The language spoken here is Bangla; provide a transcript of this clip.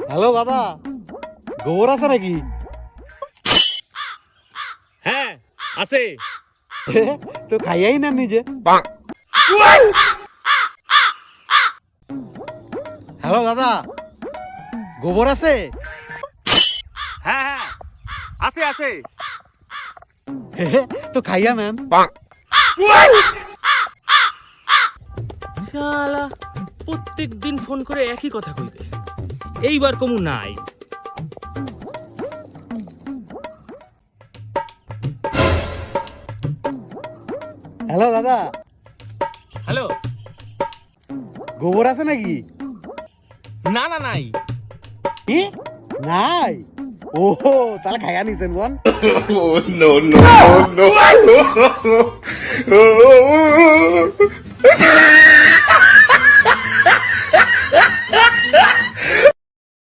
হ্যালো দাদা, গোবর আছে নাকি? হ্যাঁ আছে। তো খাইয়াই না নিজে। হ্যালো দাদা, গোবর আছে? হ্যাঁ হ্যাঁ আছে আছে। তো খাইয়া নেন। শালা প্রত্যেক দিন ফোন করে একই কথা কইবে, এইবার কমু নাই। হ্যালো দাদা, হ্যালো। গোবর আছে নাকি? না না নাই। কি? নাই? ওহো, তাহলে খাইয়া নিছেন বল। Oh, no, no, no, no.